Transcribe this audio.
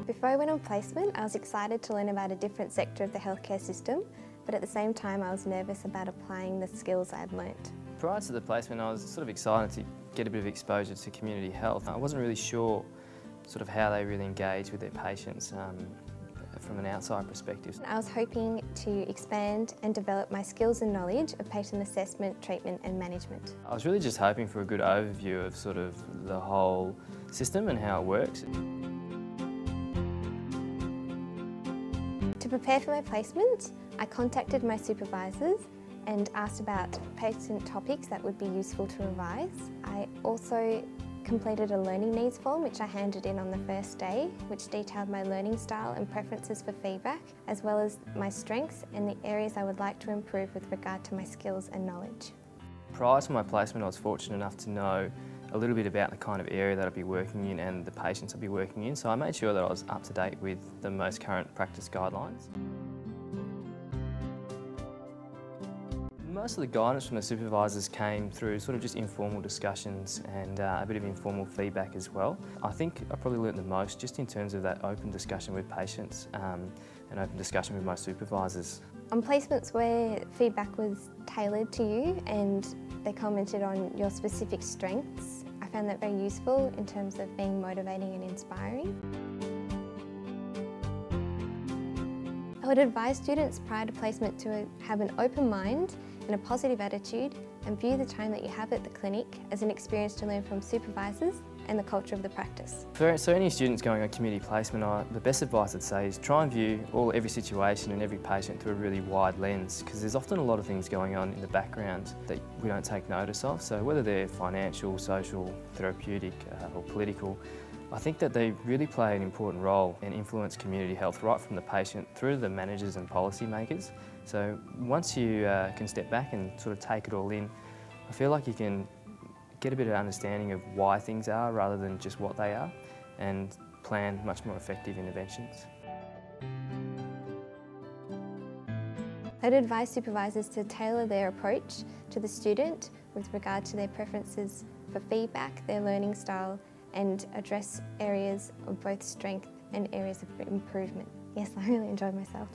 Before I went on placement, I was excited to learn about a different sector of the healthcare system, but at the same time I was nervous about applying the skills I'd learnt. Prior to the placement, I was sort of excited to get a bit of exposure to community health. I wasn't really sure sort of how they really engage with their patients from an outside perspective. I was hoping to expand and develop my skills and knowledge of patient assessment, treatment and management. I was really just hoping for a good overview of sort of the whole system and how it works. To prepare for my placement, I contacted my supervisors and asked about patient topics that would be useful to revise. I also completed a learning needs form which I handed in on the first day, which detailed my learning style and preferences for feedback, as well as my strengths and the areas I would like to improve with regard to my skills and knowledge. Prior to my placement, I was fortunate enough to know a little bit about the kind of area that I'd be working in and the patients I'd be working in, so I made sure that I was up to date with the most current practice guidelines. Most of the guidance from the supervisors came through sort of just informal discussions and a bit of informal feedback as well. I think I probably learnt the most just in terms of that open discussion with patients and open discussion with my supervisors. On placements where feedback was tailored to you and they commented on your specific strengths, I found that very useful in terms of being motivating and inspiring. I would advise students prior to placement to have an open mind and a positive attitude and view the time that you have at the clinic as an experience to learn from supervisors and the culture of the practice. So any students going on community placement, the best advice I'd say is try and view every situation and every patient through a really wide lens, because there's often a lot of things going on in the background that we don't take notice of. So whether they're financial, social, therapeutic or political, I think that they really play an important role and influence community health right from the patient through to the managers and policy makers. So once you can step back and sort of take it all in, I feel like you can get a bit of understanding of why things are rather than just what they are, and plan much more effective interventions. I'd advise supervisors to tailor their approach to the student with regard to their preferences for feedback, their learning style, and address areas of both strength and areas of improvement. Yes, I really enjoyed myself.